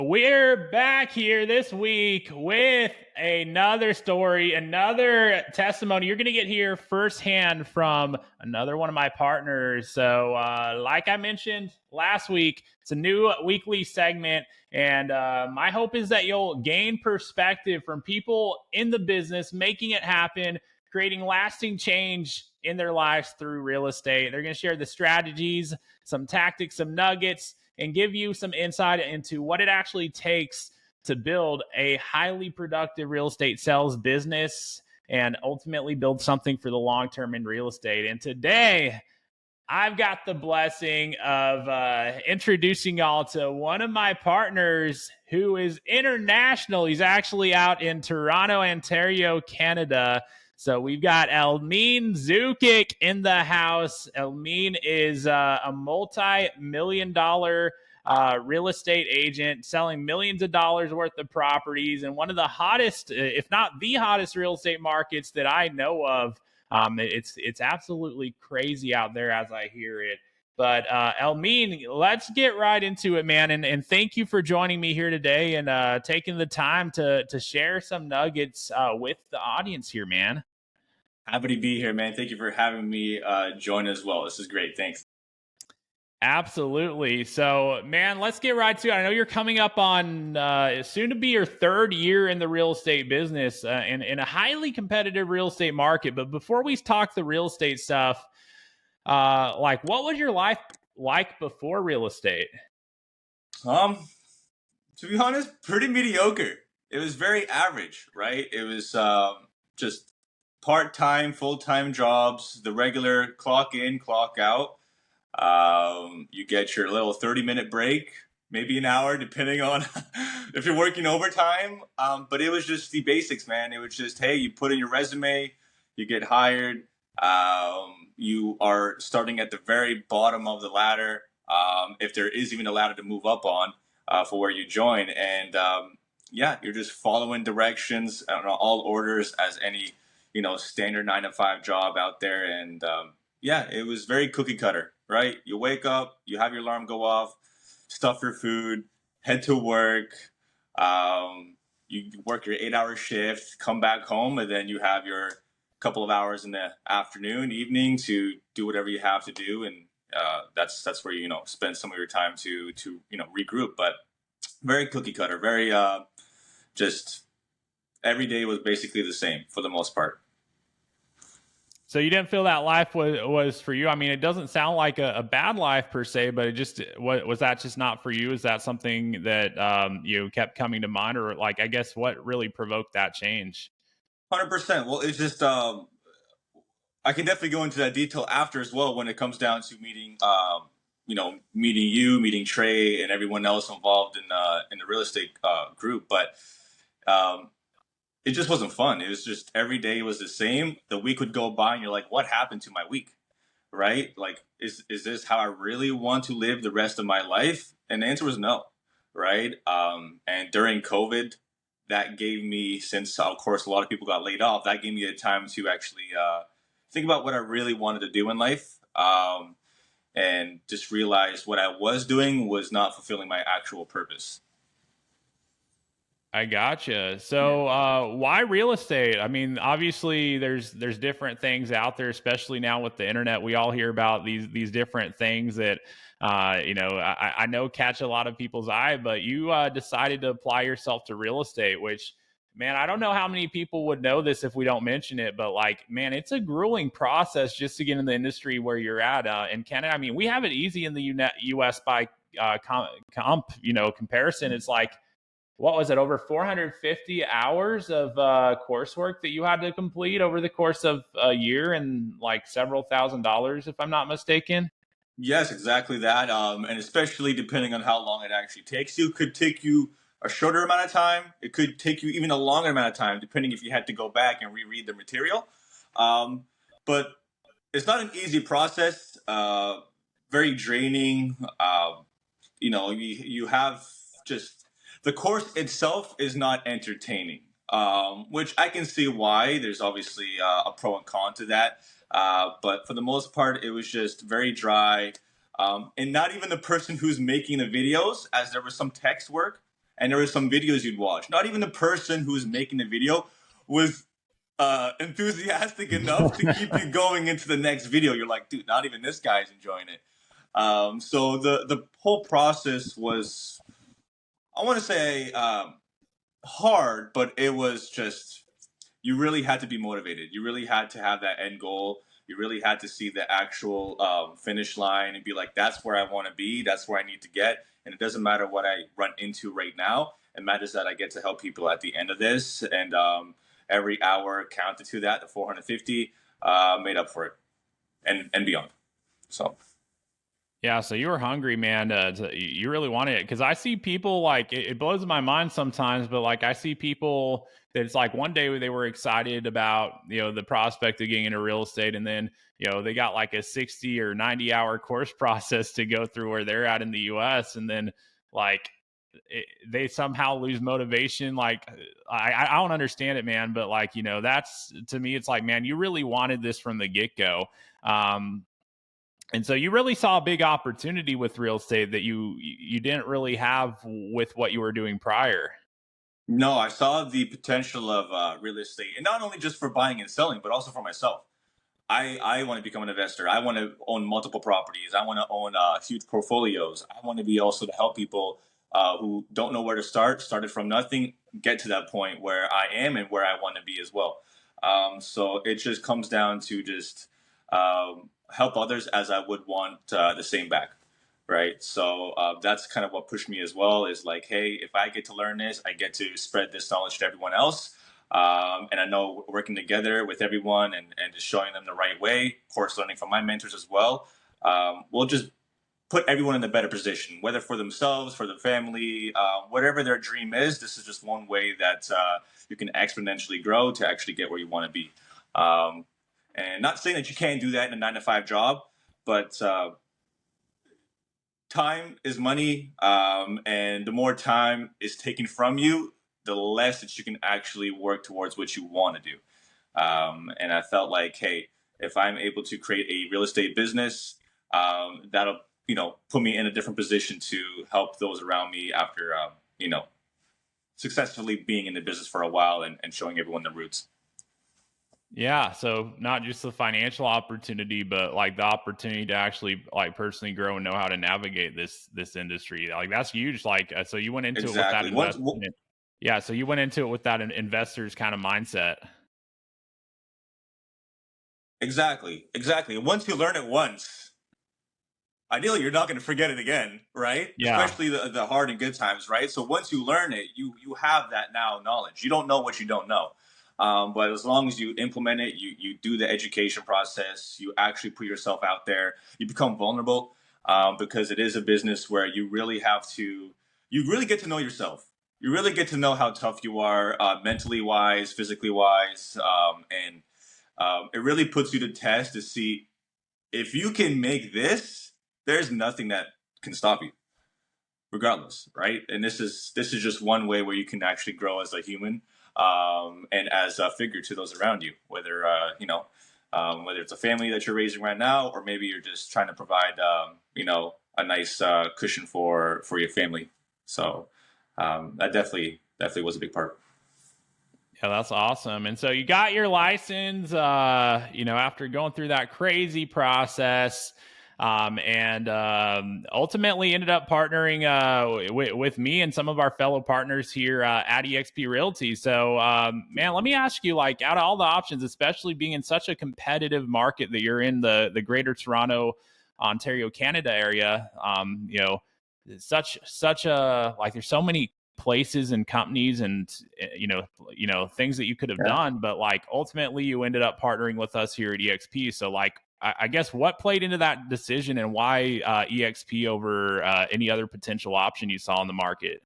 We're back here this week with another story, another testimony. You're going to get here firsthand from another one of my partners. So, like I mentioned last week, it's a new weekly segment. And my hope is that you'll gain perspective from people in the business, making it happen, creating lasting change in their lives through real estate. They're going to share the strategies, some tactics, some nuggets, and give you some insight into what it actually takes to build a highly productive real estate sales business and ultimately build something for the long term in real estate. And today, I've got the blessing of introducing y'all to one of my partners who is international. He's actually out in Toronto, Ontario, Canada. So we've got Elmin Zukic in the house. Elmin is a multi-million-dollar real estate agent selling millions of dollars worth of properties in one of the hottest, if not the hottest real estate markets that I know of. It's absolutely crazy out there as I hear it. But Elmin, let's get right into it, man. And thank you for joining me here today and taking the time to share some nuggets with the audience here, man. Happy to be here, man. Thank you for having me join as well. This is great. Thanks. Absolutely. So, man, let's get right to it. I know you're coming up on soon to be your third year in the real estate business in a highly competitive real estate market. But before we talk the real estate stuff, like what was your life like before real estate? To be honest, pretty mediocre. It was very average, right? It was just part-time, full-time jobs, the regular clock in, clock out. You get your little 30-minute break, maybe an hour, depending on if you're working overtime. But it was just the basics, man. It was just, hey, you put in your resume, you get hired. You are starting at the very bottom of the ladder, if there is even a ladder to move up on for where you join. And yeah, you're just following directions on all orders as any, standard 9 to 5 job out there. And yeah, it was very cookie cutter, right? You wake up, you have your alarm go off, stuff your food, head to work. You work your 8-hour shift, come back home, and then you have your couple of hours in the afternoon, evening to do whatever you have to do. And that's where you spend some of your time to regroup. But very cookie cutter, very just every day was basically the same for the most part. So you didn't feel that life was for you? I mean, it doesn't sound like a bad life per se, but it just was that just not for you? Is that something that you kept coming to mind, or like I guess what really provoked that change? 100%. Well, it's just I can definitely go into that detail after as well when it comes down to meeting meeting you, meeting Trey, and everyone else involved in the real estate group. But it just wasn't fun. It was just every day was the same. The week would go by, and you're like, "What happened to my week?" Right? Like, is this how I really want to live the rest of my life? And the answer was no. Right? And during COVID, that gave me, since of course a lot of people got laid off, that gave me a time to actually think about what I really wanted to do in life. And just realize what I was doing was not fulfilling my actual purpose. I gotcha. So, why real estate? I mean, obviously, there's different things out there, especially now with the internet. We all hear about these different things that, I know catch a lot of people's eye. But you decided to apply yourself to real estate, which, man, I don't know how many people would know this if we don't mention it. But like, man, it's a grueling process just to get in the industry where you're at in Canada. I mean, we have it easy in the U.S. by comparison. It's like, what was it, over 450 hours of coursework that you had to complete over the course of a year and like several $1,000s, if I'm not mistaken? Yes, exactly that. And especially depending on how long it actually takes you, could take you a shorter amount of time. It could take you even a longer amount of time, depending if you had to go back and reread the material. But it's not an easy process. Very draining. You have just the course itself is not entertaining, which I can see why. There's obviously a pro and con to that. But for the most part, it was just very dry. And not even the person who's making the videos, as there was some text work and there were some videos you'd watch. Not even the person who was making the video was enthusiastic enough to keep you going into the next video. You're like, dude, not even this guy's enjoying it. So the whole process was, I want to say, hard, but it was just, you really had to be motivated. You really had to have that end goal. You really had to see the actual finish line and be like, that's where I want to be. That's where I need to get. And it doesn't matter what I run into right now. It matters that I get to help people at the end of this. And every hour counted to that, the 450 made up for it and beyond. So. Yeah, so you were hungry, man. You really wanted it, because I see people like it blows my mind sometimes, but like I see people that it's like one day they were excited about the prospect of getting into real estate, and then they got like a 60 or 90 hour course process to go through where they're at in the U.S., and then like they somehow lose motivation. Like I don't understand it, man. But like that's, to me, it's like, man, you really wanted this from the get go. And so you really saw a big opportunity with real estate that you didn't really have with what you were doing prior. No, I saw the potential of real estate, and not only just for buying and selling, but also for myself. I want to become an investor. I want to own multiple properties. I want to own huge portfolios. I want to be also to help people who don't know where to start, started from nothing, get to that point where I am and where I want to be as well. So it just comes down to just help others as I would want the same back. Right. So that's kind of what pushed me as well, is like, hey, if I get to learn this, I get to spread this knowledge to everyone else. And I know working together with everyone and just showing them the right way, of course, learning from my mentors as well, will just put everyone in a better position, whether for themselves, for their family, whatever their dream is. This is just one way that you can exponentially grow to actually get where you want to be. And not saying that you can't do that in a 9-to-5 job, but time is money. And the more time is taken from you, the less that you can actually work towards what you want to do. And I felt like, hey, if I'm able to create a real estate business, that'll, put me in a different position to help those around me after, successfully being in the business for a while and showing everyone the roots. Yeah, so not just the financial opportunity, but like the opportunity to actually like personally grow and know how to navigate this industry. Like that's huge. Like so you went into it with that Exactly. investment. Yeah, so you went into it with that investor's kind of mindset. Exactly. And once you learn it once, ideally you're not going to forget it again, right? Yeah. Especially the hard and good times, right? So once you learn it, you have that now knowledge. You don't know what you don't know. But as long as you implement it, you do the education process, you actually put yourself out there, you become vulnerable, because it is a business where you really get to know yourself. You really get to know how tough you are, mentally wise, physically wise, and it really puts you to test to see if you can make this. There's nothing that can stop you, regardless, right? And this is just one way where you can actually grow as a human, and as a figure to those around you. Whether whether it's a family that you're raising right now, or maybe you're just trying to provide a nice cushion for your family. So that definitely was a big part. Yeah, that's awesome. And so you got your license, after going through that crazy process, and ultimately ended up partnering with me and some of our fellow partners here at EXP Realty. So, man, let me ask you, like, out of all the options, especially being in such a competitive market that you're in, the Greater Toronto, Ontario, Canada area, such a, like, there's so many places and companies and things that you could have Yeah. done, but like ultimately you ended up partnering with us here at EXP. So like I guess what played into that decision, and why EXP over any other potential option you saw in the market?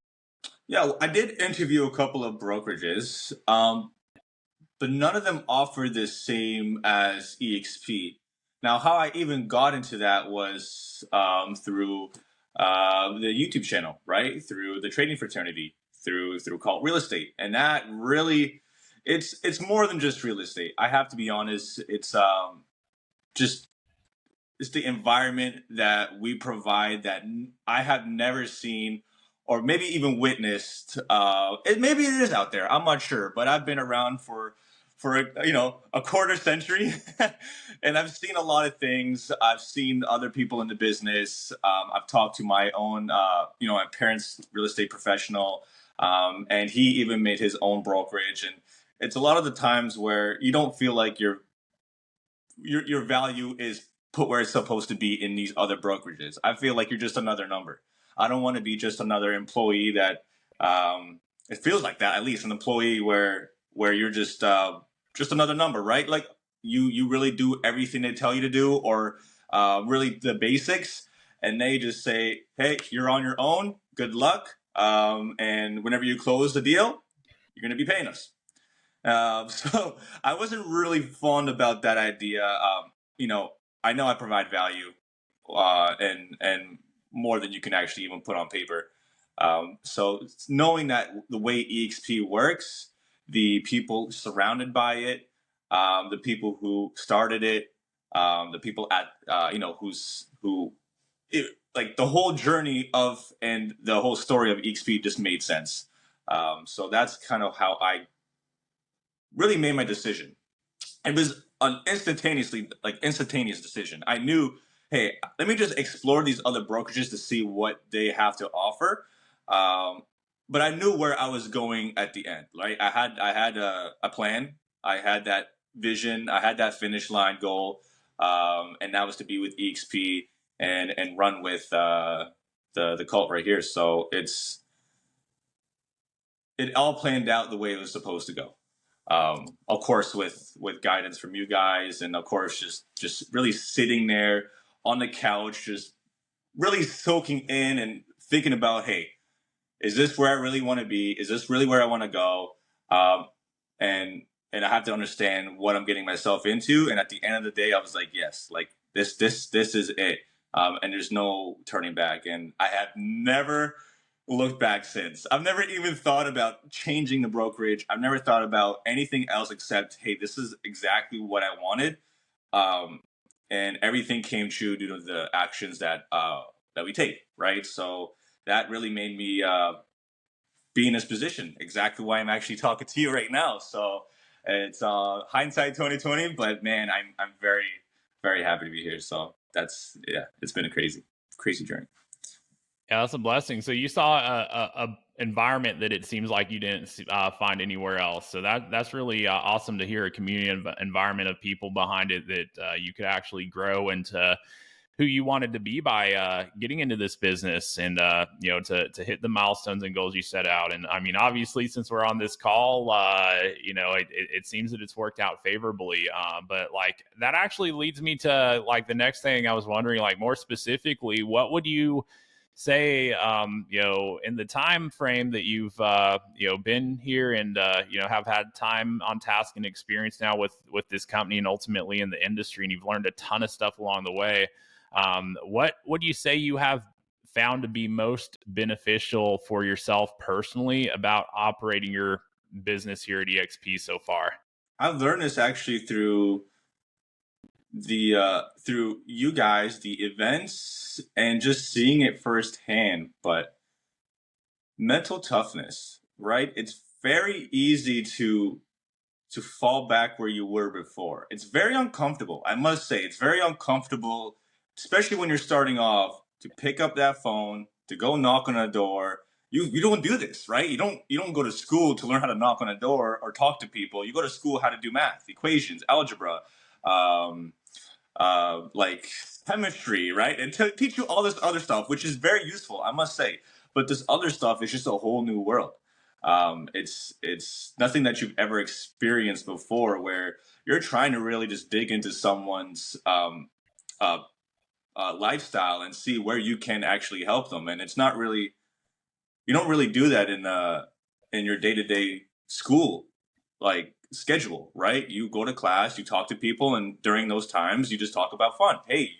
Yeah, I did interview a couple of brokerages, but none of them offer the same as EXP. Now, how I even got into that was through the YouTube channel, right? Through the trading fraternity, through Cult Real Estate, and that really, it's more than just real estate. I have to be honest. It's just it's the environment that we provide that I have never seen or maybe even witnessed. Maybe it is out there. I'm not sure, but I've been around for a quarter century, and I've seen a lot of things. I've seen other people in the business. I've talked to my own, my parents' real estate professional, and he even made his own brokerage. And it's a lot of the times where you don't feel like your value is put where it's supposed to be in these other brokerages. I feel like you're just another number. I don't want to be just another employee that it feels like that, at least an employee where you're just another number, right? Like you really do everything they tell you to do, or really the basics, and they just say, hey, you're on your own, good luck, and whenever you close the deal, you're going to be paying us. So I wasn't really fond about that idea. I know I provide value, and more than you can actually even put on paper. So knowing that the way EXP works, the people surrounded by it, the people who started it, the people at like the whole journey of and the whole story of EXP just made sense. So that's kind of how I really made my decision. It was an instantaneous decision. I knew, hey, let me just explore these other brokerages to see what they have to offer. But I knew where I was going at the end, right? I had a plan. I had that vision. I had that finish line goal, and that was to be with EXP and run with the cult right here. So it all planned out the way it was supposed to go. Of course, with guidance from you guys, and of course, just really sitting there on the couch, just really soaking in and thinking about, hey, is this where I really want to be? Is this really where I want to go? Um, and I have to understand what I'm getting myself into. And at the end of the day, I was like, yes, like this is it. And there's no turning back. And I have never looked back since. I've never even thought about changing the brokerage. I've never thought about anything else except, hey, this is exactly what I wanted. Um, and everything came true due to the actions that we take, right? So that really made me be in this position. Exactly why I'm actually talking to you right now. So it's hindsight 2020, but man, I'm very, very happy to be here. So it's been a crazy journey. Yeah, that's a blessing. So you saw a environment that it seems like you didn't find anywhere else. So that's really awesome to hear, a community environment of people behind it that you could actually grow into who you wanted to be by getting into this business, and to hit the milestones and goals you set out. And I mean, obviously, since we're on this call, it seems that it's worked out favorably. But like that actually leads me to like the next thing I was wondering, like more specifically, what would you say, in the time frame that you've been here and have had time on task and experience now with this company and ultimately in the industry, and you've learned a ton of stuff along the way. What would you say you have found to be most beneficial for yourself personally about operating your business here at EXP so far? I've learned this actually through through you guys, the events, and just seeing it firsthand. But mental toughness, right? It's very easy to fall back where you were before. It's very uncomfortable. I must say, it's very uncomfortable, especially when you're starting off, to pick up that phone, to go knock on a door. You don't do this, right? You don't go to school to learn how to knock on a door or talk to people. You go to school how to do math, equations, algebra, um, like chemistry, right? And to teach you all this other stuff, which is very useful, I must say. But this other stuff is just a whole new world. It's nothing that you've ever experienced before, where you're trying to really just dig into someone's uh, lifestyle and see where you can actually help them. And it's not really, you don't really do that in your day to day school like schedule, right? You go to class, you talk to people, and during those times, you just talk about fun. Hey,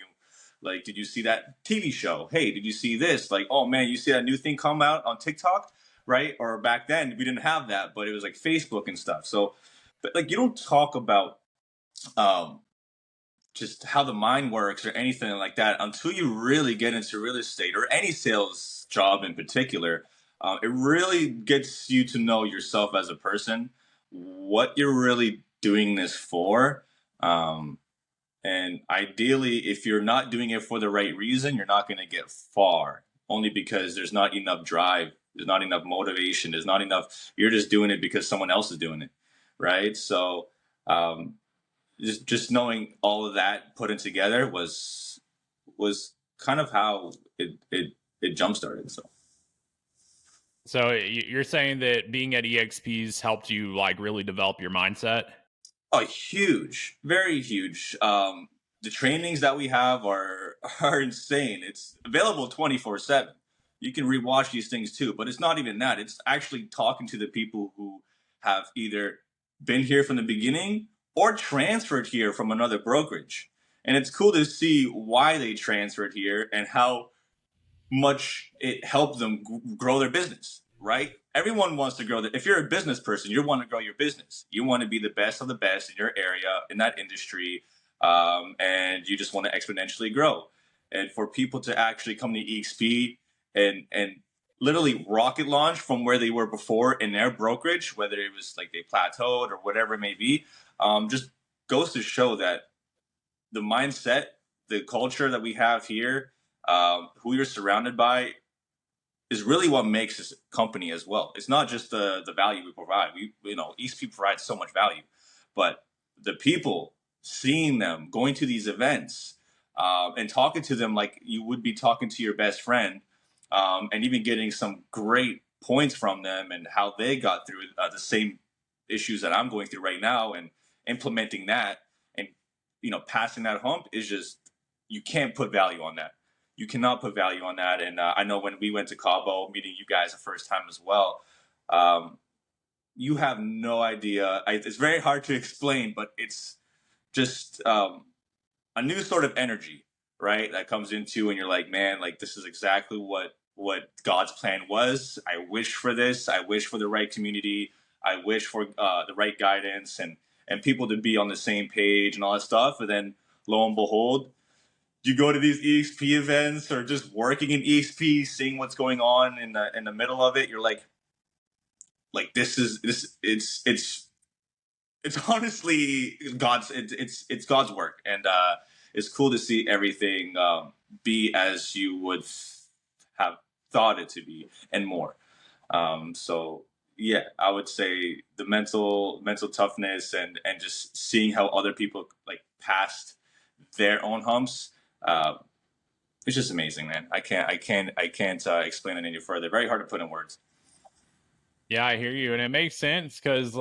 like, did you see that TV show? Hey, did you see this? Like, oh man, you see that new thing come out on TikTok, right? Or back then we didn't have that, but it was like Facebook and stuff. So, but like, you don't talk about um, just how the mind works or anything like that until you really get into real estate or any sales job in particular. It really gets you to know yourself as a person, what you're really doing this for. Um, and ideally, if you're not doing it for the right reason, you're not going to get far, only because there's not enough drive, there's not enough motivation, there's not enough. You're just doing it because someone else is doing it, right? So, um, just knowing all of that put in together was kind of how it jump started. So. So you're saying that being at EXP's helped you like really develop your mindset? Oh, huge, very huge. The trainings that we have are are insane. It's available 24/7. You can rewatch these things too, but it's not even that. It's actually talking to the people who have either been here from the beginning or transferred here from another brokerage. And it's cool to see why they transferred here and how much it helped them grow their business, right? Everyone wants to grow. If you're a business person, you want to grow your business. You want to be the best of the best in your area, in that industry, and you just want to exponentially grow. And for people to actually come to EXP and literally rocket launch from where they were before in their brokerage, whether it was like they plateaued or whatever it may be, just goes to show that the mindset, the culture that we have here, who you're surrounded by, is really what makes this company as well. It's not just the value we provide. East people provide so much value, but the people, seeing them, going to these events, and talking to them like you would be talking to your best friend, and even getting some great points from them and how they got through the same issues that I'm going through right now, and implementing that, and passing that hump is just, you can't put value on that. You cannot put value on that. And I know when we went to Cabo, meeting you guys the first time as well, you have no idea. It's very hard to explain, but it's just a new sort of energy, right? That comes into, and you're like, man, like this is exactly what God's plan was. I wish for this. I wish for the right community. I wish for the right guidance and people to be on the same page and all that stuff. And then lo and behold, you go to these EXP events or just working in EXP, seeing what's going on in the middle of it. You're like this. It's honestly God's. It's God's work, and it's cool to see everything be as you would have thought it to be, and more. So yeah, I would say the mental toughness and just seeing how other people like passed their own humps. It's just amazing, man. I can't explain it any further. Very hard to put in words. Yeah, I hear you, and it makes sense because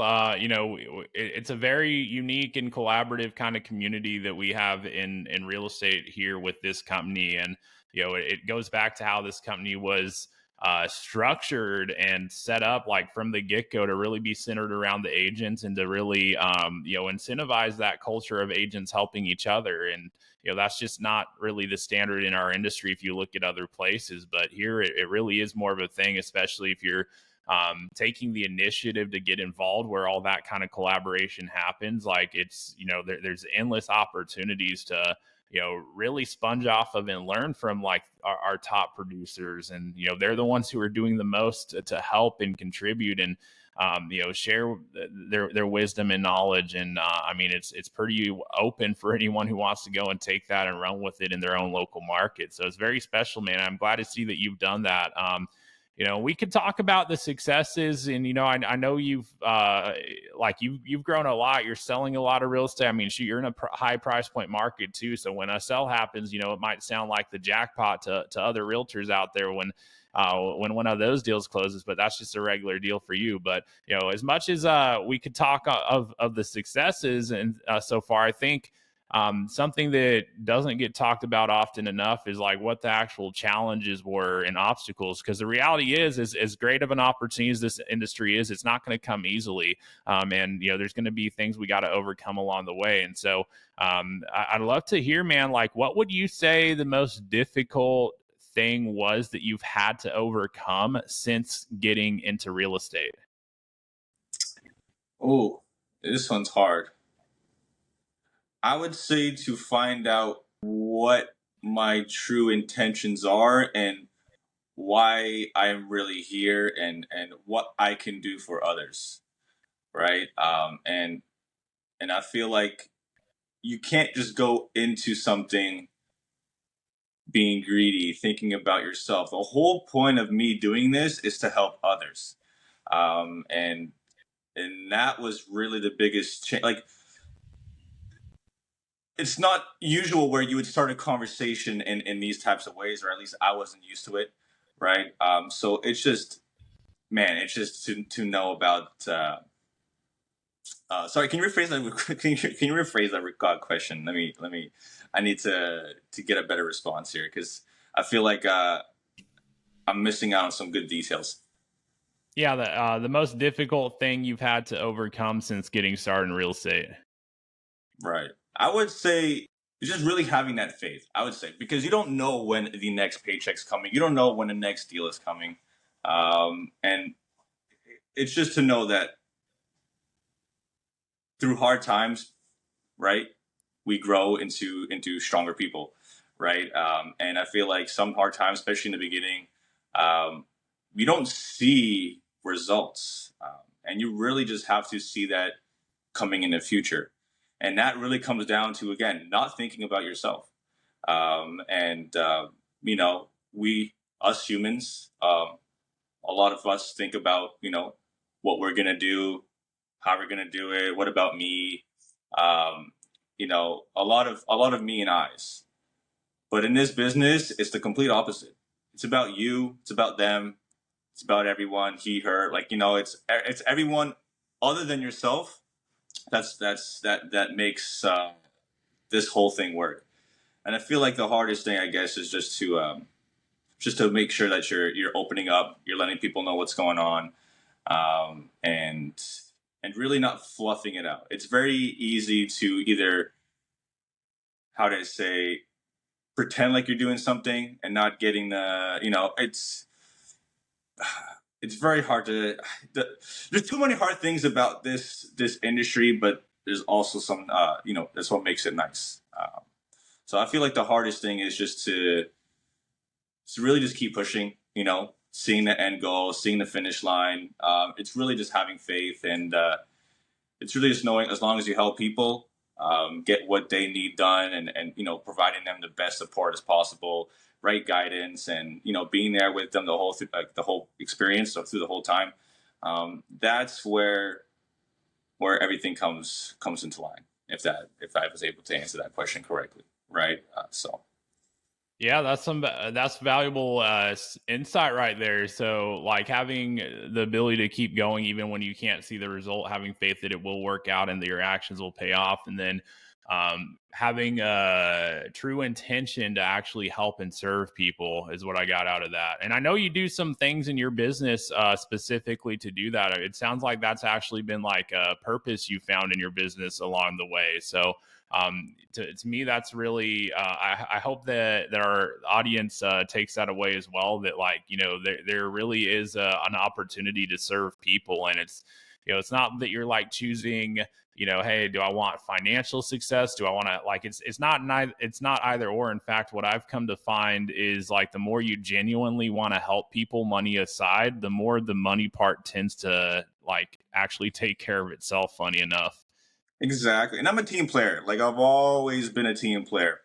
it's a very unique and collaborative kind of community that we have in real estate here with this company, and it goes back to how this company was structured and set up, like from the get go, to really be centered around the agents and to really incentivize that culture of agents helping each other. And that's just not really the standard in our industry if you look at other places, but here it really is more of a thing, especially if you're taking the initiative to get involved where all that kind of collaboration happens. Like it's there's endless opportunities to really sponge off of and learn from like our top producers, and they're the ones who are doing the most to help and contribute and share their wisdom and knowledge. And I mean it's pretty open for anyone who wants to go and take that and run with it in their own local market. So it's very special, man. I'm glad to see that you've done that. We could talk about the successes, and I know you've you've grown a lot. You're selling a lot of real estate. I mean, you're in a high price point market too. So when a sell happens, it might sound like the jackpot to other realtors out there when one of those deals closes, but that's just a regular deal for you. But as much as we could talk of the successes and so far, I think something that doesn't get talked about often enough is like what the actual challenges were and obstacles. Because the reality is as great of an opportunity as this industry is, it's not going to come easily. And there's going to be things we got to overcome along the way. And so I'd love to hear, man, like what would you say the most difficult thing was that you've had to overcome since getting into real estate? Oh, this one's hard. I would say to find out what my true intentions are and why I'm really here and what I can do for others, right? And I feel like you can't just go into something being greedy, thinking about yourself. The whole point of me doing this is to help others, um, and and that was really the biggest change. Like, it's not usual where you would start a conversation in these types of ways, or at least I wasn't used to it, right? So it's just, man, it's just to know about. Sorry, can you rephrase that? Can you rephrase that question? Let me. I need to get a better response here because I feel like I'm missing out on some good details. Yeah, the most difficult thing you've had to overcome since getting started in real estate. Right. I would say it's just really having that faith. I would say because you don't know when the next paycheck's coming. You don't know when the next deal is coming, and it's just to know that through hard times, right, we grow into stronger people, right? And I feel like some hard times, especially in the beginning, um, we don't see results, and you really just have to see that coming in the future. And that really comes down to, again, not thinking about yourself. And we, us humans, a lot of us think about, what we're going to do, how we're going to do it. What about me? Um, a lot of me and I's. But in this business, it's the complete opposite. It's about you. It's about them. It's about everyone. He, her. Like, it's everyone other than yourself. That makes this whole thing work. And I feel like the hardest thing, I guess, is just to make sure that you're opening up, you're letting people know what's going on, and really not fluffing it out. It's very easy to either, how do I say, pretend like you're doing something and not getting it's very hard to. There's too many hard things about this industry, but there's also some, that's what makes it nice. So I feel like the hardest thing is just to really just keep pushing, seeing the end goal, seeing the finish line. It's really just having faith, and it's really just knowing as long as you help people get what they need done, and providing them the best support as possible, right guidance, and being there with them the whole experience, so through the whole time. That's where everything comes into line. If I was able to answer that question correctly, right? So. Yeah, that's valuable insight right there. So, like having the ability to keep going even when you can't see the result, having faith that it will work out and that your actions will pay off, and then having a true intention to actually help and serve people is what I got out of that. And I know you do some things in your business specifically to do that. It sounds like that's actually been like a purpose you found in your business along the way. So to me, that's really I hope that our audience takes that away as well, that like there really is an opportunity to serve people, and it's not that you're like choosing, hey, do I want financial success, do I want to, like, it's not either or. In fact, what I've come to find is like the more you genuinely want to help people, money aside, the more the money part tends to like actually take care of itself, funny enough. Exactly. And I'm a team player. Like, I've always been a team player.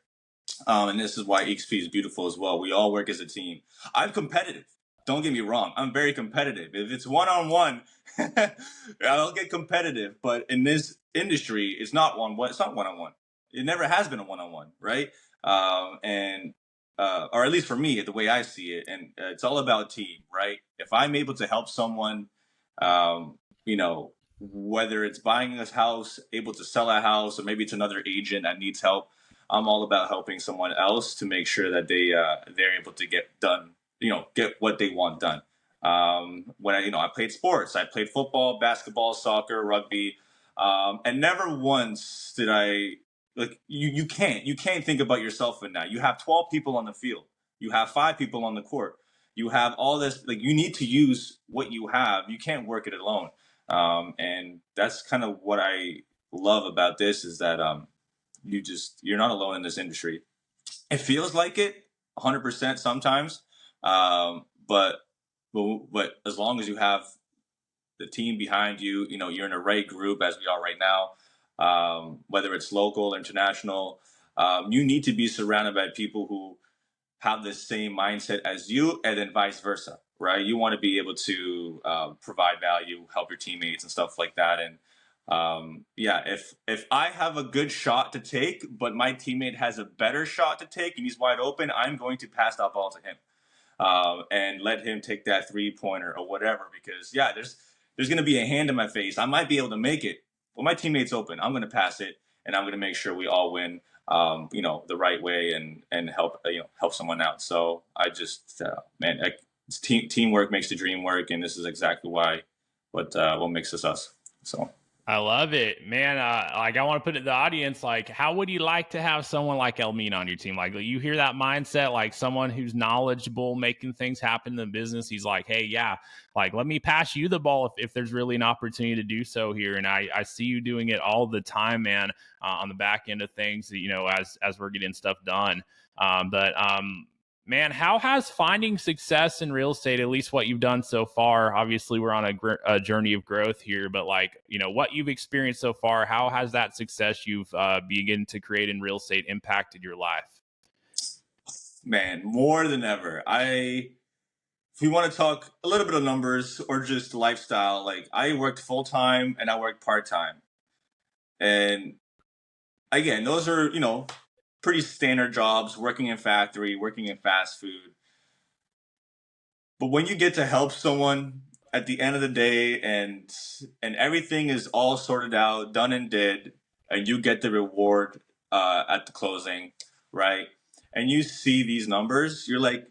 And this is why XP is beautiful as well. We all work as a team. I'm competitive. Don't get me wrong. I'm very competitive. If it's one on one, I'll get competitive. But in this industry, it's not one. It's not one on one. It never has been a one on one, right? And or at least for me, the way I see it, and it's all about team, right? If I'm able to help someone, um, you know, whether it's buying a house, able to sell a house, or maybe it's another agent that needs help, I'm all about helping someone else to make sure that they're able to get what they want done. When I played sports, I played football, basketball, soccer, rugby, and never once did I, like, you can't think about yourself in that. You have 12 people on the field, you have 5 people on the court, you have all this, like, you need to use what you have. You can't work it alone, and that's kind of what I love about this, is that you're not alone in this industry. It feels like it 100% sometimes, but as long as you have the team behind you, you're in a right group as we are right now, whether it's local, international, you need to be surrounded by people who have the same mindset as you, and then vice versa, right? You want to be able to provide value, help your teammates and stuff like that. And yeah, if I have a good shot to take, but my teammate has a better shot to take and he's wide open, I'm going to pass that ball to him and let him take that 3-pointer or whatever. Because yeah, there's going to be a hand in my face. I might be able to make it, but my teammate's open. I'm going to pass it, and I'm going to make sure we all win. The right way and help help someone out. So I just man, teamwork makes the dream work, and this is exactly why what makes us us. So. I love it, man. Like, I want to put it to the audience, like, how would you like to have someone like Elmin on your team? Like, you hear that mindset, like someone who's knowledgeable, making things happen in the business. He's like, hey, yeah, like, let me pass you the ball if there's really an opportunity to do so here. And I see you doing it all the time, man, on the back end of things, as we're getting stuff done. But man, how has finding success in real estate, at least what you've done so far? Obviously, we're on a journey of growth here, but like, what you've experienced so far, how has that success you've begun to create in real estate impacted your life? Man, more than ever. If we want to talk a little bit of numbers or just lifestyle, like I worked full time and I worked part time. And again, those are, pretty standard jobs, working in factory, working in fast food. But when you get to help someone at the end of the day and everything is all sorted out, done and did, and you get the reward at the closing, right? And you see these numbers, you're like,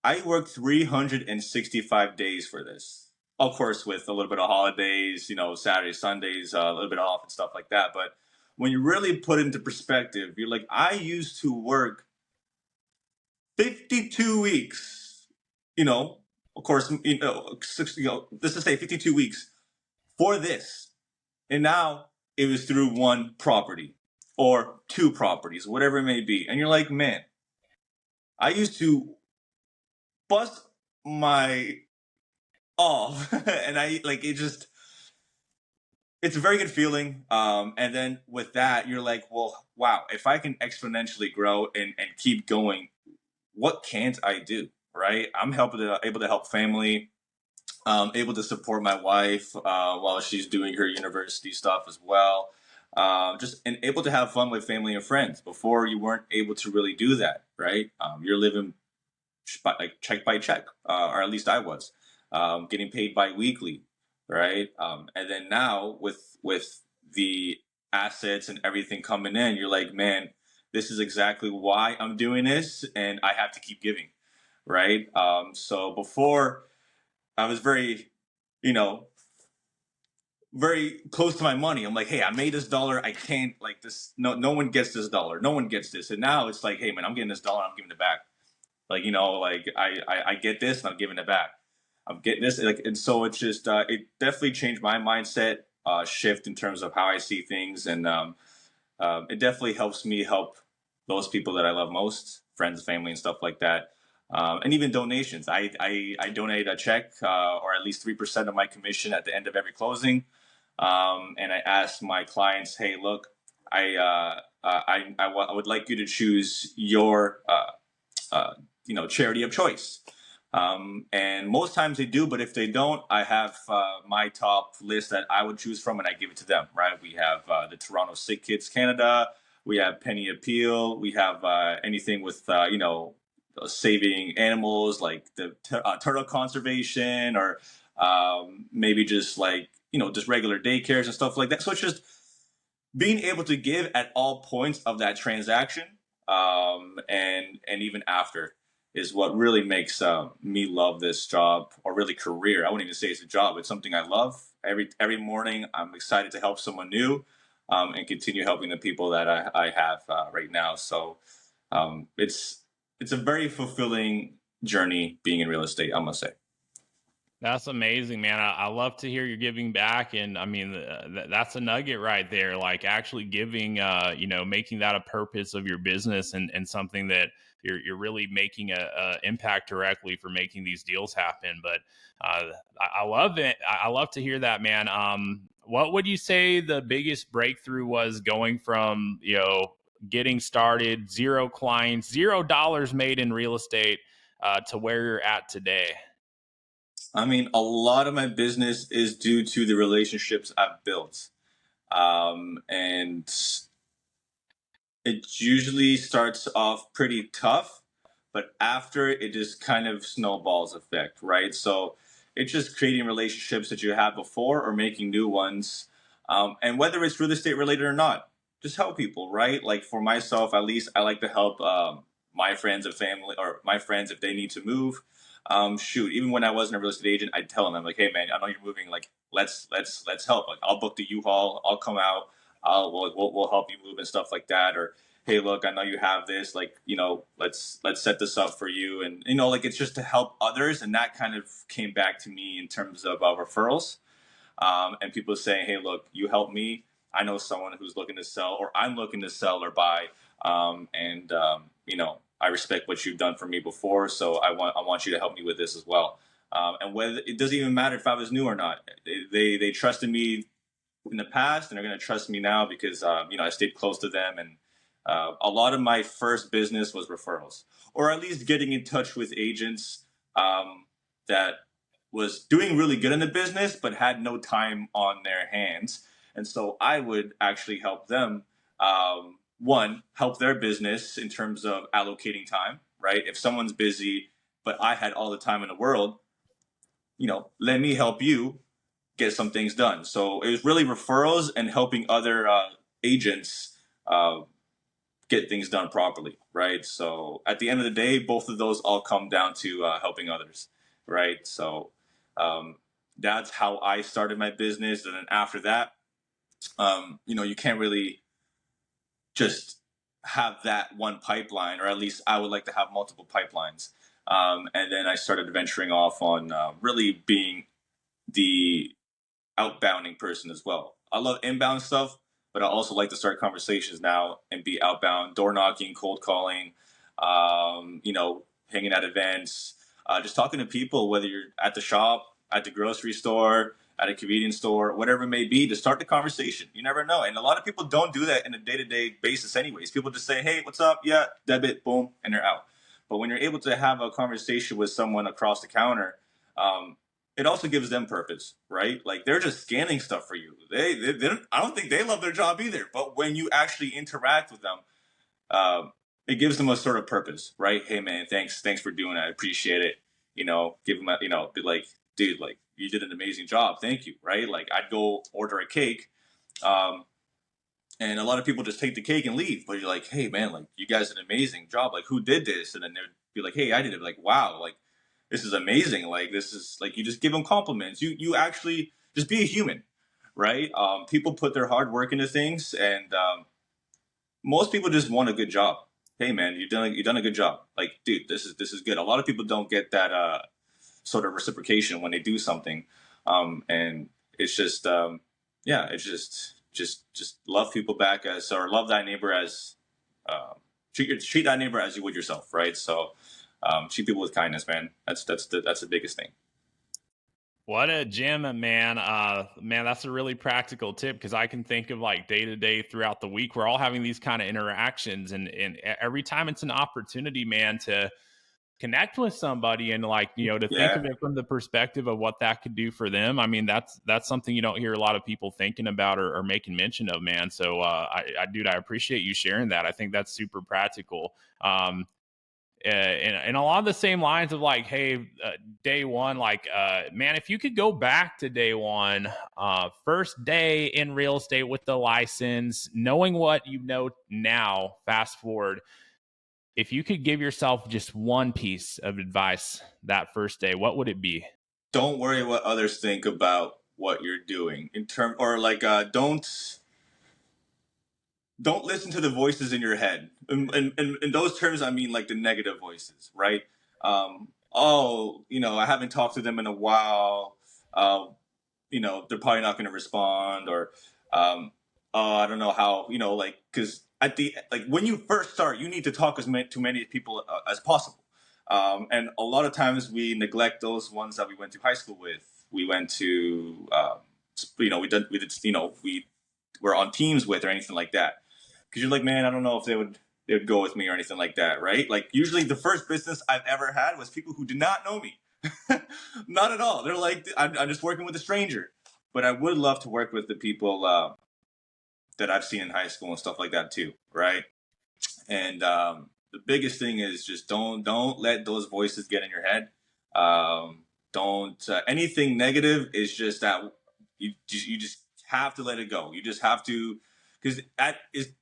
I worked 365 days for this. Of course, with a little bit of holidays, Saturdays, Sundays, a little bit off and stuff like that. But when you really put into perspective, you're like, I used to work 52 weeks, of course, let's just say 52 weeks for this. And now it was through one property or two properties, whatever it may be. And you're like, man, I used to bust my off and it's a very good feeling. And then with that, you're like, well, wow, if I can exponentially grow and keep going, what can't I do? Right? I'm able to help family, able to support my wife while she's doing her university stuff as well. Just and able to have fun with family and friends. Before you weren't able to really do that, right? You're living check by check, or at least I was, getting paid bi-weekly, right? And then now with the assets and everything coming in, you're like, man, this is exactly why I'm doing this, and I have to keep giving, right? So before I was very, you know, very close to my money. I'm like, hey, I made this dollar. I can't like this. No one gets this dollar. No one gets this. And now it's like, hey, man, I'm getting this dollar. I'm giving it back. Like, like I get this and I'm giving it back. I'm getting this. Like, and so it's just, it definitely changed my mindset shift in terms of how I see things. And it definitely helps me help those people that I love most, friends, family, and stuff like that. And even donations. I donate a check or at least 3% of my commission at the end of every closing. And I ask my clients, hey, look, I would like you to choose your charity of choice. And most times they do, but if they don't, I have my top list that I would choose from, and I give it to them. Right? We have the Toronto Sick Kids Canada. We have Penny Appeal. We have anything with saving animals, like the turtle conservation, or maybe just like just regular daycares and stuff like that. So it's just being able to give at all points of that transaction, and even after, is what really makes me love this job, or really career. I wouldn't even say it's a job. It's something I love. Every morning, I'm excited to help someone new, and continue helping the people that I have right now. So it's a very fulfilling journey being in real estate, I must say. That's amazing, man. I love to hear you're giving back, and I mean that's a nugget right there. Like actually giving, making that a purpose of your business, and something that you're really making a impact directly for making these deals happen. But I love it. I love to hear that, man. What would you say the biggest breakthrough was going from getting started, zero clients, $0 made in real estate, to where you're at today? I mean, a lot of my business is due to the relationships I've built. And it usually starts off pretty tough, but after it just kind of snowballs effect, right? So it's just creating relationships that you had before or making new ones. And whether it's real estate related or not, just help people, right? Like for myself, at least, I like to help my friends and family, or my friends if they need to move. Shoot, even when I wasn't a real estate agent, I'd tell them, I'm like, hey man, I know you're moving. Like, let's help. Like, I'll book the U-Haul. I'll come out. We'll help you move and stuff like that. Or hey, look, I know you have this. Like, let's set this up for you. And like it's just to help others. And that kind of came back to me in terms of referrals. And people saying, hey, look, you help me. I know someone who's looking to sell, or I'm looking to sell or buy. I respect what you've done for me before, so I want you to help me with this as well. And whether it doesn't even matter if I was new or not, they trusted me in the past, and they're going to trust me now because I stayed close to them. And a lot of my first business was referrals, or at least getting in touch with agents that was doing really good in the business but had no time on their hands. And so I would actually help them. One, help their business in terms of allocating time, right? If someone's busy, but I had all the time in the world, let me help you get some things done. So it was really referrals and helping other agents uh, get things done properly, right? So at the end of the day, both of those all come down to helping others, right? So um, that's how I started my business. And then after that, you can't really just have that one pipeline, or at least I would like to have multiple pipelines. And then I started venturing off on really being the outbounding person as well. I love inbound stuff, but I also like to start conversations now and be outbound, door knocking, cold calling, hanging at events, just talking to people, whether you're at the shop, at the grocery store, at a convenience store, whatever it may be, to start the conversation. You never know. And a lot of people don't do that in a day-to-day basis anyways. People just say, hey, what's up? Yeah, debit, boom, and they're out. But when you're able to have a conversation with someone across the counter, it also gives them purpose, right? Like they're just scanning stuff for you. They don't, I don't think they love their job either. But when you actually interact with them, it gives them a sort of purpose, right? Hey man, thanks for doing it. I appreciate it. Give them be like, dude, like you did an amazing job. Thank you, right? Like I'd go order a cake, um, and a lot of people just take the cake and leave. But you're like, hey man, like you guys did an amazing job. Like who did this? And then they'd be like, hey, I did it. Like wow, like this is amazing. Like this is like you just give them compliments. You actually just be a human, right? People put their hard work into things, and most people just want a good job. Hey man, you've done a good job. Like dude, this is good. A lot of people don't get that sort of reciprocation when they do something, and it's just yeah, it's just love people back as, or love thy neighbor as treat thy neighbor as you would yourself, right? So treat people with kindness, man. That's the biggest thing. What a gem, man. Man, that's a really practical tip because I can think of like day to day throughout the week. We're all having these kind of interactions, and every time it's an opportunity, man, to connect with somebody and like to think Yeah. of it from the perspective of what that could do for them. I mean, that's something you don't hear a lot of people thinking about or making mention of, man. So dude, I appreciate you sharing that. I think that's super practical. And along the same lines of like, hey, day one, like, man, if you could go back to day one, first day in real estate with the license, knowing what you know now, fast forward, if you could give yourself just one piece of advice that first day, what would it be? Don't worry what others think about what you're doing in term, or like don't listen to the voices in your head. In those terms, I mean like the negative voices, right? oh, I haven't talked to them in a while. Uh, they're probably not going to respond, or oh, I don't know how, like, because at the like when you first start, you need to talk to many people as possible. And a lot of times we neglect those ones that we went to high school with. We went to, we were on teams with or anything like that. Because you're like, man, I don't know if they would go with me or anything like that, right? Like usually the first business I've ever had was people who did not know me. Not at all. They're like, I'm just working with a stranger. But I would love to work with the people that I've seen in high school and stuff like that too, right? And the biggest thing is just don't let those voices get in your head. Don't anything negative is just that you just have to let it go. You just have to, because that is,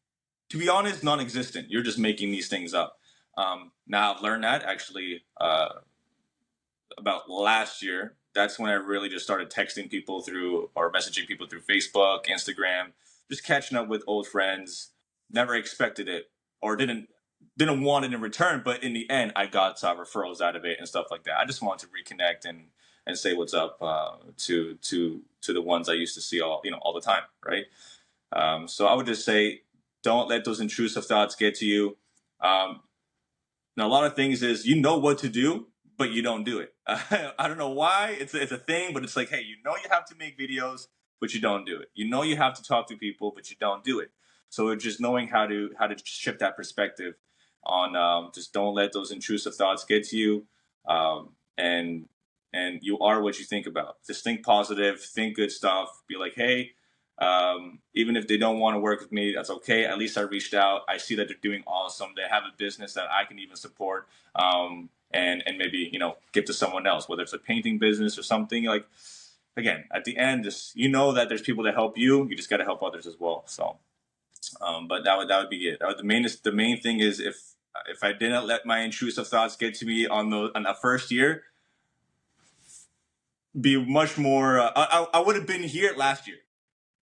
to be honest, non-existent. You're just making these things up. Now I've learned that actually about last year. That's when I really just started texting people through or messaging people through Facebook, Instagram, just catching up with old friends. Never expected it or didn't want it in return, but in the end, I got referrals out of it and stuff like that. I just wanted to reconnect and say what's up to the ones I used to see all the time, right? So I would just say, don't let those intrusive thoughts get to you. Now, a lot of things is what to do, but you don't do it. I don't know why. It's a thing, but it's like, hey, you have to make videos, but you don't do it. You have to talk to people, but you don't do it. So it's just knowing how to shift that perspective on just don't let those intrusive thoughts get to you, and you are what you think about. Just think positive, think good stuff. Be like, hey, even if they don't want to work with me, that's okay. At least I reached out. I see that they're doing awesome. They have a business that I can even support, and maybe give to someone else, whether it's a painting business or something. Like, again, at the end, just that there's people that help you. You just got to help others as well. So, but that would be it. That was the main thing is if I didn't let my intrusive thoughts get to me on the first year, be much more. I would have been here last year,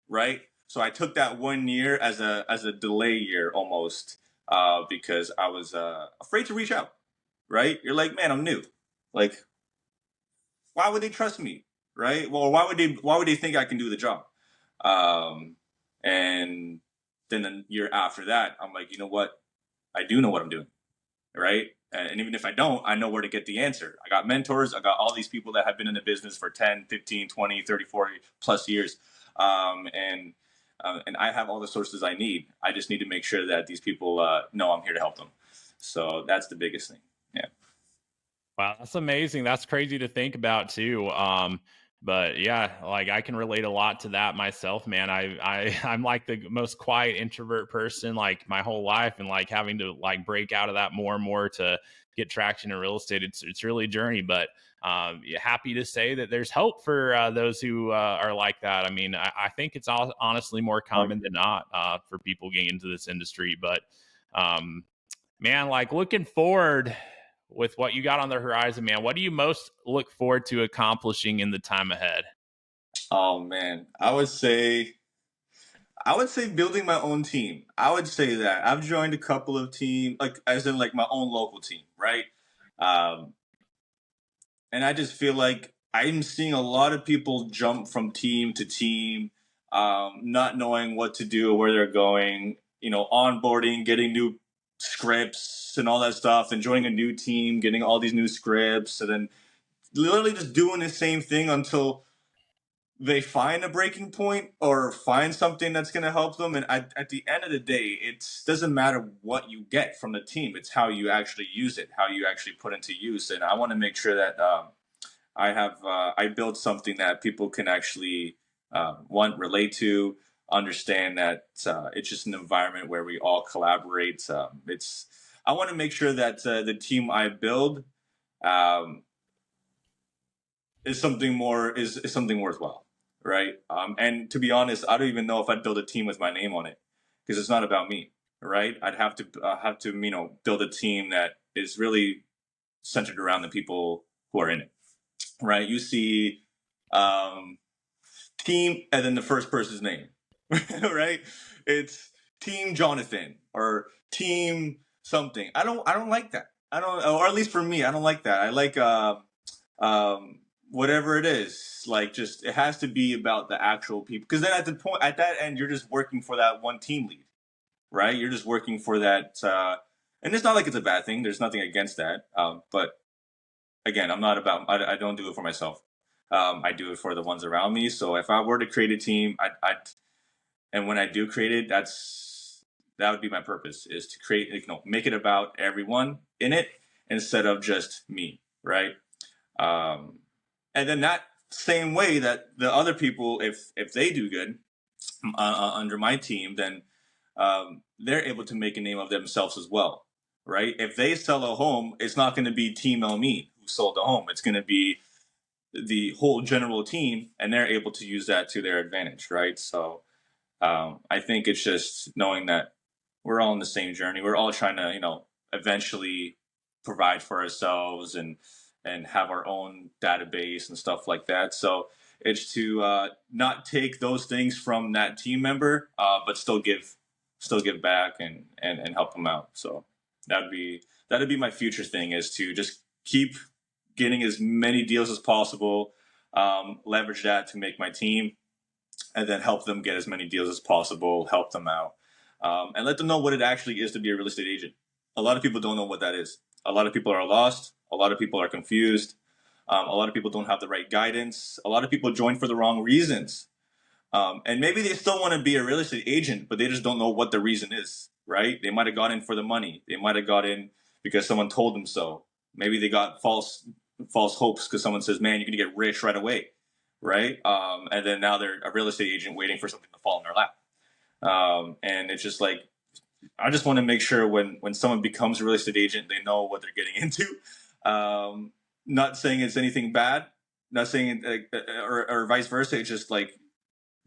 right? So I took that 1 year as a delay year almost, because I was afraid to reach out. Right? You're like, man, I'm new. Like, why would they trust me? Right? Well, why would they think I can do the job? And then the year after that, I'm like, you know what? I do know what I'm doing. Right? And even if I don't, I know where to get the answer. I got mentors. I got all these people that have been in the business for 10, 15, 20, 30, 40 plus years. And I have all the sources I need. I just need to make sure that these people know I'm here to help them. So that's the biggest thing. Yeah. Wow, that's amazing. That's crazy to think about too. But yeah, like I can relate a lot to that myself, man. I'm like the most quiet introvert person like my whole life, and like having to like break out of that more and more to get traction in real estate. It's really a journey, but yeah, happy to say that there's hope for those who are like that. I mean, I think it's honestly more common than not for people getting into this industry, but um, man, like looking forward with what you got on the horizon, man, what do you most look forward to accomplishing in the time ahead? Oh man, I would say building my own team. I would say that I've joined a couple of teams, like as in like my own local team, right? Um, and I just feel like I'm seeing a lot of people jump from team to team, not knowing what to do or where they're going. Onboarding, getting new scripts and all that stuff, and joining a new team, getting all these new scripts, and then literally just doing the same thing until they find a breaking point or find something that's going to help them. And at the end of the day, it doesn't matter what you get from the team. It's how you actually use it, how you actually put into use. And I want to make sure that I build something that people can actually relate to, understand that it's just an environment where we all collaborate. I want to make sure that the team I build um, is something more is something worthwhile, right? And to be honest, I don't even know if I'd build a team with my name on it because it's not about me, right? I'd have to build a team that is really centered around the people who are in it, right? You see, um, team and then the first person's name, right? It's team Jonathan or team something. I don't like that. I don't, or at least for me, I don't like that. I like whatever it is, like just it has to be about the actual people. Because then at that end, you're just working for that one team lead, right? You're just working for that, and it's not like it's a bad thing. There's nothing against that. But again, I'm not about. I don't do it for myself. I do it for the ones around me. So if I were to create a team, and when I do create it, that would be my purpose, is to create, make it about everyone in it instead of just me, right? Um, and then that same way that the other people, if they do good under my team, then they're able to make a name of themselves as well, right? If they sell a home, it's not going to be Team Elmin who sold the home. It's going to be the whole general team, and they're able to use that to their advantage, right? So I think it's just knowing that we're all in the same journey. We're all trying to, eventually provide for ourselves and have our own database and stuff like that. So it's to not take those things from that team member, but still give back and help them out. So that'd be my future thing, is to just keep getting as many deals as possible, leverage that to make my team, and then help them get as many deals as possible, help them out, and let them know what it actually is to be a real estate agent. A lot of people don't know what that is. A lot of people are lost. A lot of people are confused. A lot of people don't have the right guidance. A lot of people join for the wrong reasons. And maybe they still want to be a real estate agent, but they just don't know what the reason is, right? They might have got in for the money. They might have got in because someone told them so. Maybe they got false hopes because someone says, man, you're going to get rich right away, right? And then now they're a real estate agent waiting for something to fall in their lap. And it's just like, I just want to make sure when someone becomes a real estate agent, they know what they're getting into. Not saying it's anything bad, not saying or vice versa. It's just like,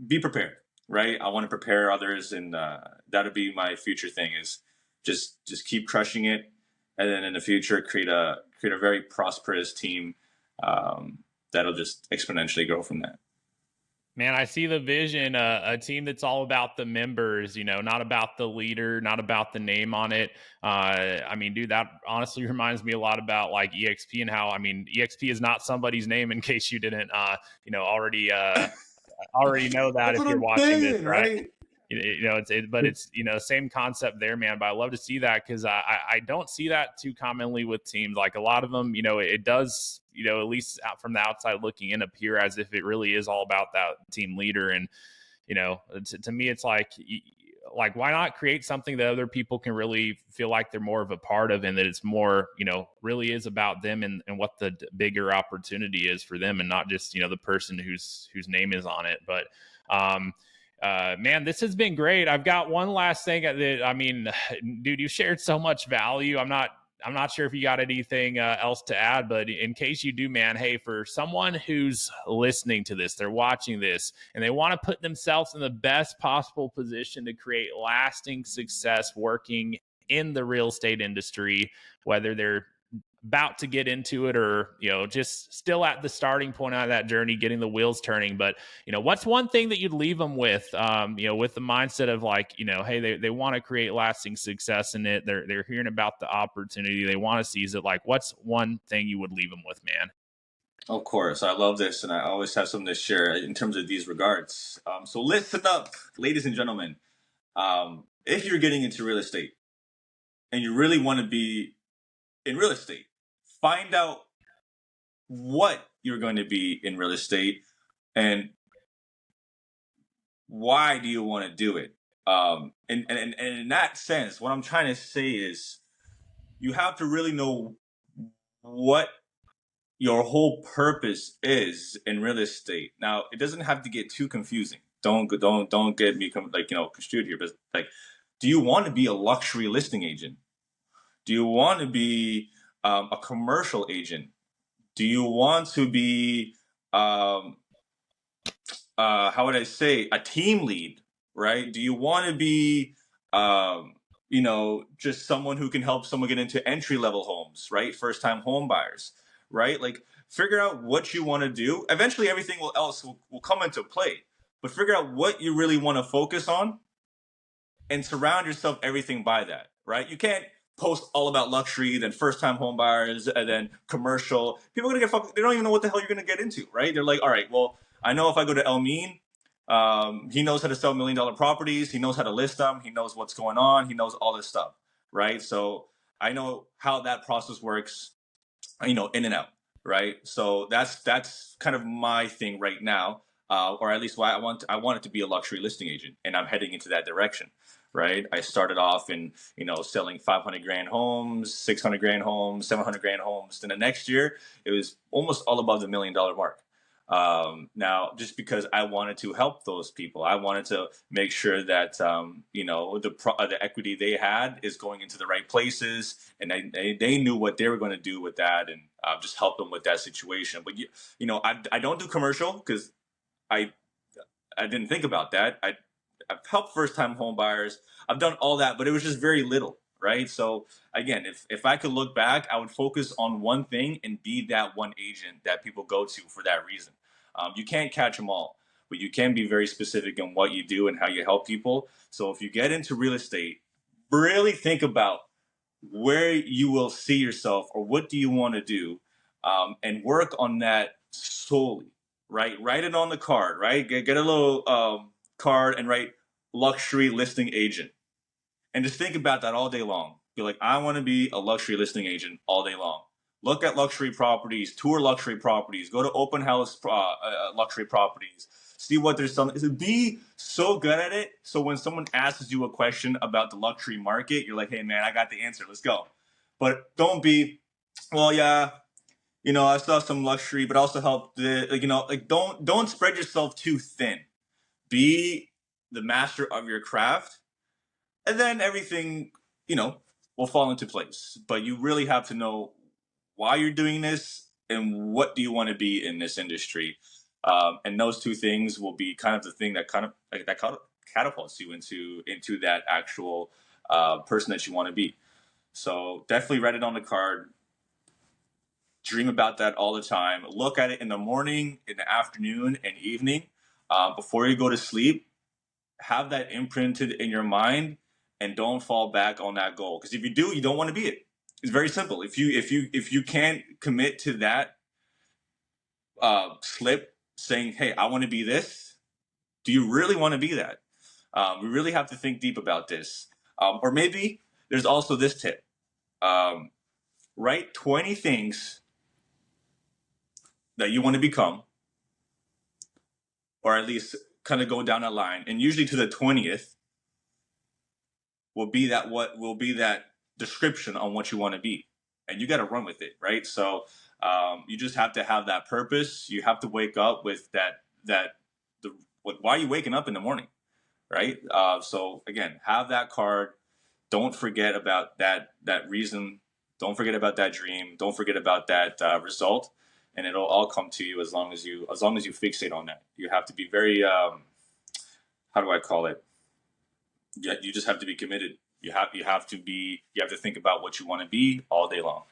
be prepared, right? I want to prepare others, and that'll be my future thing, is just keep crushing it, and then in the future create a very prosperous team that'll just exponentially grow from that. Man, I see the vision, a team that's all about the members, not about the leader, not about the name on it. I mean, dude, that honestly reminds me a lot about like EXP, and how, I mean, EXP is not somebody's name, in case you didn't, already know that That's if what you're I'm watching this, saying, right? right? But it's same concept there, man. But I love to see that, because I don't see that too commonly with teams. Like a lot of them, it does, at least out from the outside looking in, appear as if it really is all about that team leader. And to me, it's like why not create something that other people can really feel like they're more of a part of, and that it's more, really is about them, and what the bigger opportunity is for them, and not just, the person whose name is on it. But man, this has been great. I've got one last thing that, I mean, dude, you shared so much value. I'm not sure if you got anything else to add, but in case you do, man, hey, for someone who's listening to this, they're watching this, and they want to put themselves in the best possible position to create lasting success working in the real estate industry, whether they're about to get into it, or just still at the starting point of that journey, getting the wheels turning. But what's one thing that you'd leave them with, with the mindset of like, hey, they want to create lasting success in it, they're hearing about the opportunity, they want to seize it. Like, what's one thing you would leave them with, man? Of course, I love this, and I always have something to share in terms of these regards. So listen up, ladies and gentlemen. If you're getting into real estate and you really want to be in real estate, find out what you're going to be in real estate and why do you want to do it. And in that sense, what I'm trying to say is you have to really know what your whole purpose is in real estate. Now, it doesn't have to get too confusing. Don't get me construed here. But like, do you want to be a luxury listing agent? Do you want to be a commercial agent? Do you want to be how would I say, a team lead? Right? Do you want to be just someone who can help someone get into entry level homes, right? First time home buyers, right? Like, figure out what you want to do. Eventually, everything will come into play. But figure out what you really want to focus on, and surround yourself everything by that, right? You can't post all about luxury, then first time home buyers, and then commercial. People are gonna get fucked. They don't even know what the hell you're gonna get into, right? They're like, all right, well, I know if I go to Elmin, he knows how to sell $1 million properties. He knows how to list them. He knows what's going on. He knows all this stuff, right? So I know how that process works, in and out, right? So that's kind of my thing right now, or at least why I want it to be a luxury listing agent, and I'm heading into that direction, right? I started off in selling 500 grand homes, 600 grand homes, 700 grand homes. Then the next year it was almost all above the $1 million mark. Now, just because I wanted to help those people, I wanted to make sure that the equity they had is going into the right places, and they knew what they were going to do with that, and just help them with that situation. But I don't do commercial because I didn't think about that. I've helped first time home buyers. I've done all that, but it was just very little, right? So again, if I could look back, I would focus on one thing and be that one agent that people go to for that reason. You can't catch them all, but you can be very specific in what you do and how you help people. So if you get into real estate, really think about where you will see yourself or what do you want to do, and work on that solely, right? Write it on the card, right? Get a little card and write luxury listing agent, and just think about that all day long. Be like, I want to be a luxury listing agent all day long. Look at luxury properties, tour luxury properties, go to open house luxury properties, see what there's selling. Be so good at it, so when someone asks you a question about the luxury market, you're like, hey man, I got the answer, let's go. But don't be, well, yeah, I saw some luxury, but also help don't spread yourself too thin. Be the master of your craft, and then everything, will fall into place. But you really have to know why you're doing this and what do you want to be in this industry. And those two things will be kind of the thing that catapults you into that actual person that you want to be. So definitely write it on the card. Dream about that all the time. Look at it in the morning, in the afternoon, and evening, before you go to sleep. Have that imprinted in your mind, and don't fall back on that goal. Because if you do, you don't want to be it. It's very simple. If you can't commit to that slip, saying, "Hey, I want to be this," do you really want to be that? We really have to think deep about this. Or maybe there's also this tip: write 20 things that you want to become, or at least kind of go down that line. And usually to the 20th will be that description on what you want to be, and you got to run with it, right? So you just have to have that purpose. You have to wake up with why are you waking up in the morning, right? So again, have that card. Don't forget about that reason. Don't forget about that dream. Don't forget about that result, and it'll all come to you as long as you fixate on that. You have to be very how do I call it? Yeah, you just have to be committed. You have to think about what you want to be all day long,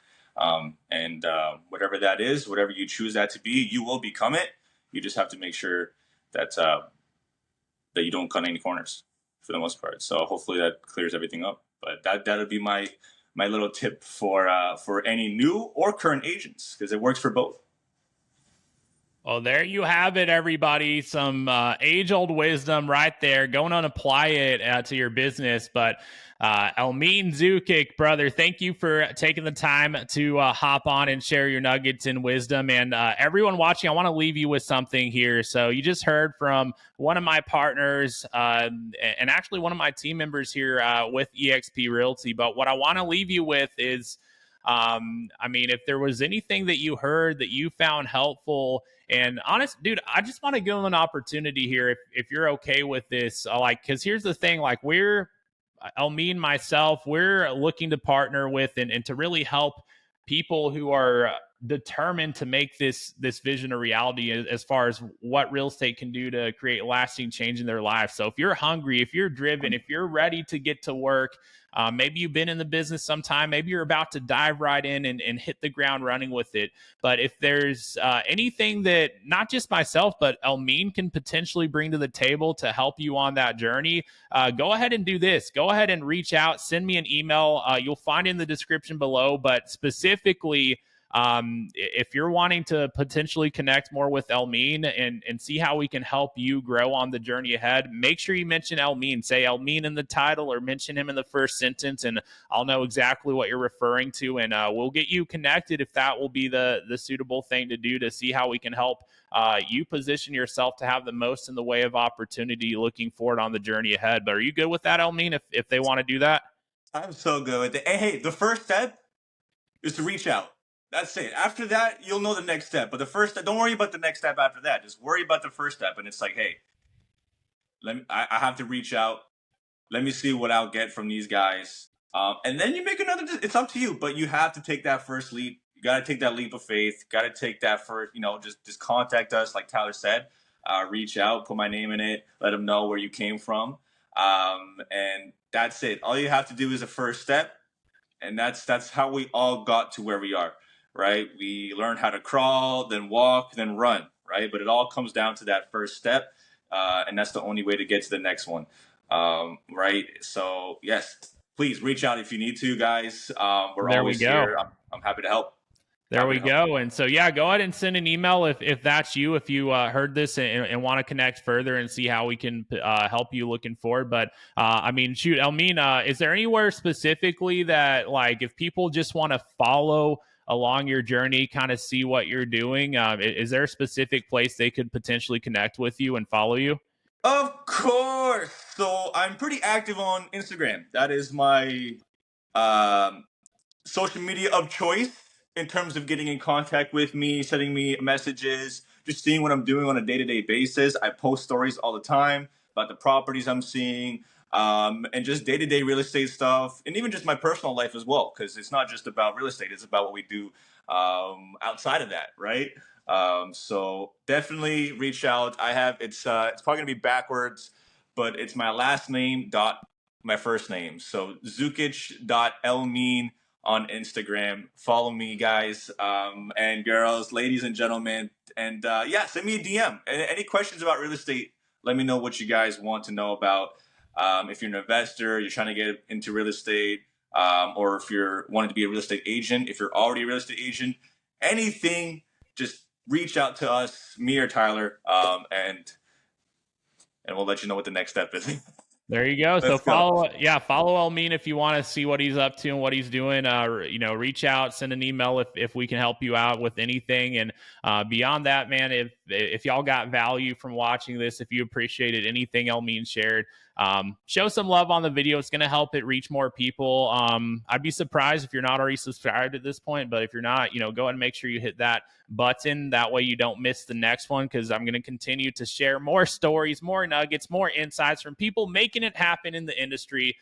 and whatever that is, whatever you choose that to be, you will become it. You just have to make sure that you don't cut any corners for the most part. So hopefully that clears everything up. But that'll be my little tip for any new or current agents, because it works for both. Well, there you have it, everybody. Some age-old wisdom right there. Go and apply it to your business. But Elmin Zukic, brother, thank you for taking the time to hop on and share your nuggets and wisdom. And everyone watching, I want to leave you with something here. So you just heard from one of my partners and actually one of my team members here with eXp Realty. But what I want to leave you with is, if there was anything that you heard that you found helpful, and honest, dude, I just want to give them an opportunity here. If you're okay with this, because here's the thing, Elmin, myself, we're looking to partner with and to really help people who are determined to make this vision a reality as far as what real estate can do to create lasting change in their life. So if you're hungry, if you're driven, if you're ready to get to work, maybe you've been in the business some time, maybe you're about to dive right in and hit the ground running with it. But if there's anything that not just myself, but Elmin can potentially bring to the table to help you on that journey, go ahead and do this. Go ahead and reach out, send me an email. You'll find in the description below, but specifically, if you're wanting to potentially connect more with Elmin and see how we can help you grow on the journey ahead, make sure you mention Elmin. Say Elmin in the title or mention him in the first sentence, and I'll know exactly what you're referring to, and we'll get you connected if that will be the suitable thing to do to see how we can help you position yourself to have the most in the way of opportunity looking forward on the journey ahead. But are you good with that, Elmin, if they want to do that? I'm so good with it. Hey, the first step is to reach out. That's it. After that, you'll know the next step. But the first step, don't worry about the next step after that. Just worry about the first step. And it's like, hey, I have to reach out. Let me see what I'll get from these guys. And then you make another, it's up to you, but you have to take that first leap. You got to take that leap of faith. Got to take that first, just contact us, like Tyler said. Reach out, put my name in it, let them know where you came from. And that's it. All you have to do is a first step. And that's how we all got to where we are, right? We learned how to crawl, then walk, then run, right? But it all comes down to that first step, and that's the only way to get to the next one, right? So yes, please reach out if you need to, guys. We're always here. I'm happy to help. There we go. And so, yeah, go ahead and send an email if that's you, if you heard this and want to connect further and see how we can help you looking forward. But I mean, shoot, Elmina, is there anywhere specifically that, like, if people just want to follow along your journey, kind of see what you're doing, is there a specific place they could potentially connect with you and follow you? Of course. So I'm pretty active on Instagram. That is my social media of choice in terms of getting in contact with me, sending me messages, just seeing what I'm doing on a day-to-day basis. I post stories all the time about the properties I'm seeing, and just day-to-day real estate stuff, and even just my personal life as well, because it's not just about real estate, it's about what we do outside of that, right? So definitely reach out. It's probably gonna be backwards, but it's my last name dot my first name. So Zukic.Elmin on Instagram. Follow me, guys, and girls, ladies and gentlemen. And yeah, send me a DM. Any questions about real estate, let me know what you guys want to know about. If you're an investor, you're trying to get into real estate, or if you're wanting to be a real estate agent, if you're already a real estate agent, anything, just reach out to us, me or Tyler, and we'll let you know what the next step is. There you go. So follow Elmin if you want to see what he's up to and what he's doing. Reach out, send an email if we can help you out with anything. And beyond that, man, if y'all got value from watching this, if you appreciated anything Elmin shared, show some love on the video. It's going to help it reach more people. I'd be surprised if you're not already subscribed at this point, but if you're not, go ahead and make sure you hit that button. That way you don't miss the next one, because I'm going to continue to share more stories, more nuggets, more insights from people making it happen in the industry,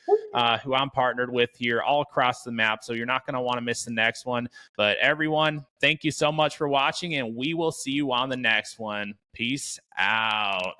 who I'm partnered with here all across the map. So you're not going to want to miss the next one. But everyone, thank you so much for watching, and we will see you on the next one. Peace out.